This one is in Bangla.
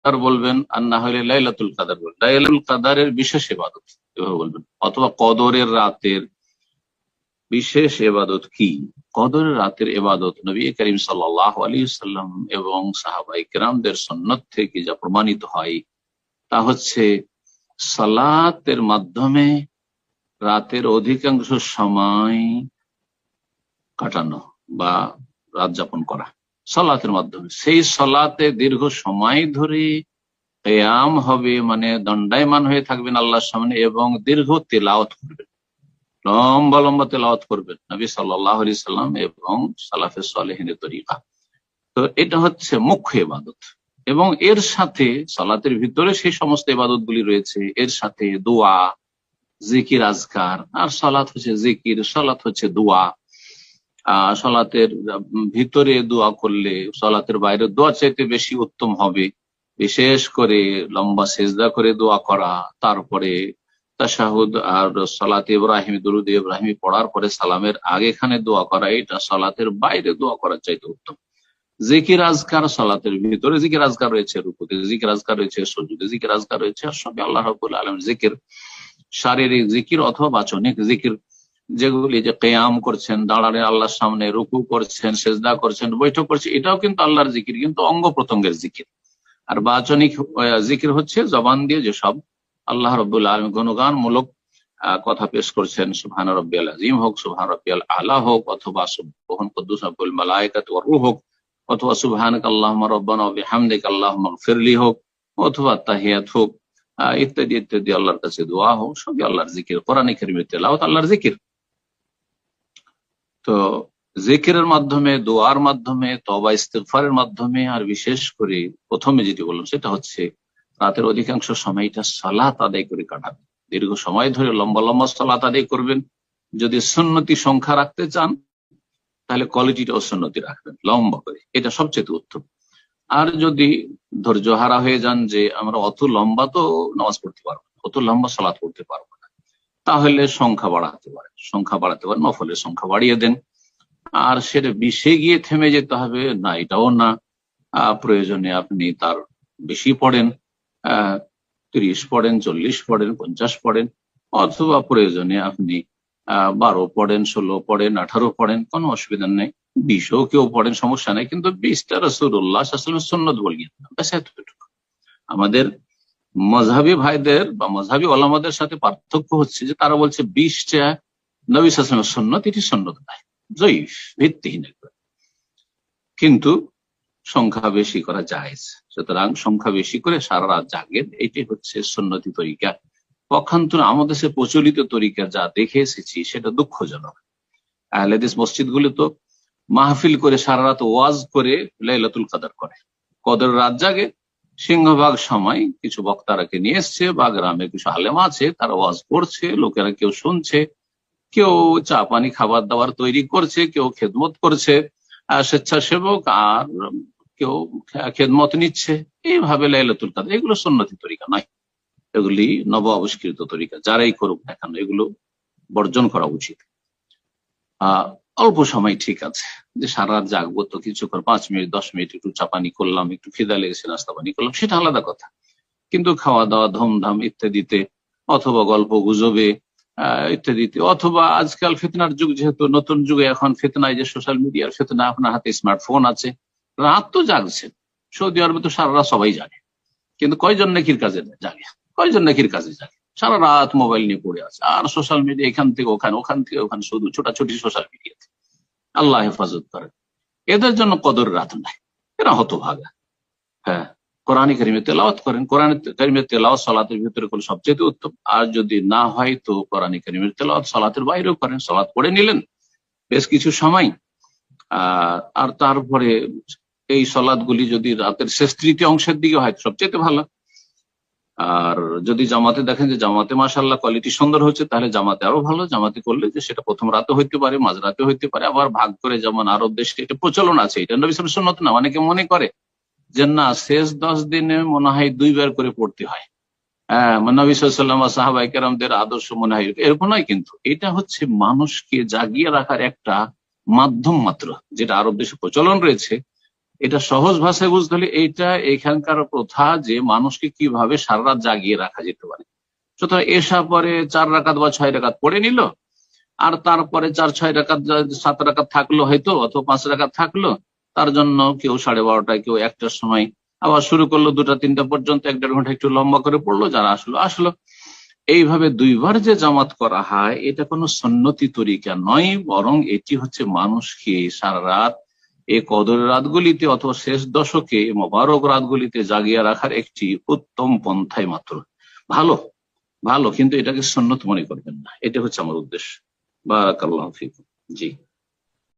আর বলবেন, আর না হলে লাইলাতুল কাদার বলবেন, লাইলাতুল কাদারের বিশেষ ইবাদত এভাবে বলবেন, অথবা কদরের রাতের বিশেষ এবাদত কি। কদরের রাতের এবাদত নবী করিম সাল্লাল্লাহু আলাইহি ওয়াসাল্লাম এবং সাহাবায়ে কেরামদের সুন্নাত থেকে যা প্রমাণিত হয় তা হচ্ছে সালাতের মাধ্যমে রাতের অধিকাংশ সময় কাটানো বা রাত যাপন করা। সালাতের মাধ্যমে সেই সালাতে দীর্ঘ সময় ধরে কিয়াম হবে, মানে দণ্ডায়মান হয়ে থাকবেন আল্লাহর সামনে এবং দীর্ঘ তেলাওয়াত করবেন, লম্বা লম্বা তেলাওয়াত করবেন নবী সাল্লাল্লাহু আলাইহি সাল্লাম এবং সালাফে সালেহিনের তরিকা। তো এটা হচ্ছে মুখ্য ইবাদত, এবং এর সাথে সালাতের ভিতরে সেই সমস্ত ইবাদত গুলি রয়েছে, এর সাথে দোয়া, জিকির, আজকার। আর সালাত হচ্ছে জিকির, সালাত হচ্ছে দোয়া। সালাতের ভিতরে দোয়া করলে সালাতের বাইরে দোয়া চাইতে বেশি উত্তম হবে, বিশেষ করে লম্বা সেজদা করে দোয়া করা, তারপরে তাশাহুদ আর সালাতে ইব্রাহিম, দুরুদ ইব্রাহিমি পড়ার পরে সালামের আগে খানে দোয়া করা, এটা সালাতের বাইরে দোয়া করার চাইতে উত্তম। জিকির আজকার সালাতের ভিতরে জিকির আজকার রয়েছে, রুকুতে জিকির আজকার রয়েছে, সুজুদে জিকির আজকার রয়েছে, আর সবই আল্লাহ রাব্বুল আলামিন জিকির, শারীরিক জিকির অথবা বাচনিক জিকির, যেগুলি যে কিয়াম করছেন, দাঁড়ালে আল্লাহর সামনে, রুকু করছেন, সেজদা করছেন, বৈঠক করছেন, এটাও কিন্তু আল্লাহর জিকির, কিন্তু অঙ্গ প্রত্যঙ্গের জিকির। আর বাচনিক জিকির হচ্ছে জবান দিয়ে যেসব আল্লাহ রাব্বুল আলামিন গুণগান মূলক কথা পেশ করছেন, সুবহান রাব্বিয়াল আযীম হোক, সুবহান রাব্বিয়াল আলা হোক, অথবা সুবহান কুদ্দুস রাব্বুল মালায়েকাতু ওয়ার রূহ হোক, অথবা সুবহানাকা আল্লাহুম্মা রাব্বানা ওয়া বিহামদিকা আল্লাহুম্মা ইগফিরলি হোক, অথবা তাহিয়াত হোক, ইত্যাদি ইত্যাদি আল্লাহর কাছে দোয়া হোক, সবই আল্লাহর জিকির। কোরআনে কারীমের তেলাওয়াত আল্লাহর জিকির। তো জিকিরের মাধ্যমে, দোয়ার মাধ্যমে, তওবা ইস্তিগফারের মাধ্যমে, আর বিশেষ করে প্রথমে যেটি বললাম সেটা হচ্ছে রাতের অধিকাংশ সময়টা সালাত আদায় করে কাটাবেন, দীর্ঘ সময় ধরে লম্বা লম্বা সালাত আদায় করবেন। যদি সুন্নতি সংখ্যা রাখতে চান তাহলে কোয়ালিটিটাও সুন্নতি রাখবেন লম্বা করে, এটা সবচেয়ে উত্তম। আর যদি ধৈর্য হারা হয়ে যান যে আমরা অত লম্বা তো নামাজ পড়তে পারবো না, অত লম্বা সালাত পড়তে পারবো না, তাহলে সংখ্যা বাড়াতে পারেন, নফলের সংখ্যা বাড়িয়ে দেন। আর সেটা 20-এ গিয়ে থেমে যেতে হবে না, এটাও না। প্রয়োজনে আপনি তার বেশি পড়েন, 30 পড়েন, 40 পড়েন, 50 পড়েন, অথবা প্রয়োজনে আপনি 12 পড়েন, 16 পড়েন, 18 পড়েন, কোনো অসুবিধা নেই। 20ও কেউ পড়েন, সমস্যা নেই, কিন্তু 20টা রাসূলুল্লাহ সাল্লাল্লাহু আলাইহি ওয়াসাল্লাম সুন্নাত বলিয়ে দিলাম, ব্যাস এতটুকু। আমাদের মযহাবী ভাইদের বা মযহাবী ওলামাদের সাথে পার্থক্য হচ্ছে যে তারা বলছে 20টা নবী সাল্লাল্লাহু আলাইহি ওয়াসাল্লামের সুন্নাত, এটি সুন্নাত নয়, জয়ীফ, ভিত্তিহীন। কিন্তু সংখ্যা বেশি করা জায়েজ, সুতরাং সংখ্যা বেশি করে সারা রাত জাগেন, এটি হচ্ছে সুন্নতি তরিকা। পক্ষান্তরে আমাদের দেশে প্রচলিত তরিকা যা দেখে এসেছি সেটা দুঃখজনক। আহলে হাদিস মসজিদগুলো তো মাহফিল করে সারা রাত ওয়াজ করে লাইলাতুল কদর করে, কদর রাত জাগে। সিংহভাগ সময় কিছু বক্তারাকে নিয়ে এসছে বা গ্রামে কিছু আলেম আছে, তারা ওয়াজ করছে, লোকেরা কেউ শুনছে, কেউ চা পানি খাবার দাবার তৈরি করছে, কেউ খেদমত করছে, স্বেচ্ছাসেবক, আর কেউ খেদমত নিচ্ছে। এইভাবে লাইলাতুল কদর, এগুলো সুন্নতি তরিকা নয়, এগুলি নব আবিষ্কৃত তরিকা। যারাই করুক না কেন এগুলো বর্জন করা উচিত। অল্প সময় ঠিক আছে, যে সারা রাত জাগবো তো কিছুক্ষণ 5 মিনিট 10 মিনিট একটু চা পানি করলাম, একটু খিদা লেগেছে নাস্তা পানি করলাম, সেটা আলাদা কথা। কিন্তু খাওয়া দাওয়া, ধুমধাম ইত্যাদিতে, অথবা গল্প গুজবে ইত্যাদিতে, অথবা আজকাল ফিতনার যুগ, যেহেতু নতুন যুগে এখন ফিতনায়, যে সোশ্যাল মিডিয়ার ফিতনা, আপনার হাতে স্মার্টফোন আছে, রাত তো জাগছেন। সৌদি আরবে তো সারা রাত সবাই জাগে, কিন্তু কয়জন নেকির কাজে জাগে, কয়জন নেকির কাজে জাগে? সারা রাত মোবাইল নিয়ে পড়ে আছে, আর সোশ্যাল মিডিয়া এখান থেকে ওখানে, ওখান থেকে ওখানে, শুধু ছোটাছুটি সোশ্যাল মিডিয়াতে। আল্লাহ হেফাজত করেন, এদের জন্য কদর রাত নাই, এরা হতভাগা। হ্যাঁ, কোরআন কারীমে তেলাওয়াত করেন, কোরআন কারীমের তেলাওয়াত সালাতের ভিতরে করলে সবচেয়ে উত্তম। আর যদি না হয় তো কোরআন কারীমের তেলাওয়াত সালাতের বাইরেও করেন, সালাত পড়ে নিলেন বেশ কিছু সময়। আর তারপরে এই সালাতগুলি যদি রাতের শেষ তৃতীয় অংশের দিকে হয় সবচেয়ে ভালো। আর যদি জামাতে দেখেন যে জামাতে মাশাআল্লাহ কোয়ালিটি সুন্দর হচ্ছে, তাহলে জামাতে আরো ভালো। জামাতে করলে যে সেটা প্রথম রাতে হইতে পারে, মাঝরাতে হইতে পারে, আবার ভাগ করে, যেমন আরব দেশে এটা প্রচলন আছে। এটা নবী সাল্লাল্লাহু আলাইহি ওয়াসাল্লাম সুন্নাত না, অনেকে মনে করে যে না, শেষ 10 দিনে মনে হয় 2 বার করে পড়তে হয়। নবী সাল্লাল্লাহু আলাইহি ওয়াসাল্লাম সাহাবায়ে কেরামদের আদর্শ মনে হয় এরকম নয়, কিন্তু এটা হচ্ছে মানুষকে জাগিয়ে রাখার একটা মাধ্যম মাত্র, যেটা আরব দেশে প্রচলন রয়েছে। এটা সহজ ভাষায় বুঝতে হলে এইটা এখানকার প্রথা যে মানুষকে কিভাবে সারা রাত জাগিয়ে রাখা যেতে পারে। সুতরাং এশা পরে 4 রাকাত বা 6 রাকাত পড়ে নিল, আর তারপরে 4-6 রাকাত 7 রাকাত থাকলো হয়তো, অথবা 5 রাকাত থাকলো, তার জন্য কেউ 12:30টায়, কেউ 1টার সময় আবার শুরু করলো, 2টা-3টা পর্যন্ত 1-1.5 ঘন্টা একটু লম্বা করে পড়লো, যারা আসলো আসলো। এইভাবে 2বার যে জামাত করা হয় এটা কোনো সুন্নতি তরিকা নয়, বরং এটি হচ্ছে মানুষকে সারা রাত এই কদরের রাতগুলিতে অথবা শেষ দশকে মোবারক রাতগুলিতে জাগিয়ে রাখার একটি উত্তম পন্থাই মাত্র। ভালো ভালো, কিন্তু এটাকে সুন্নত মনে করবেন না, এটা হচ্ছে আমার উদ্দেশ্য। বারাকাল্লাহু ফিকুম। জি।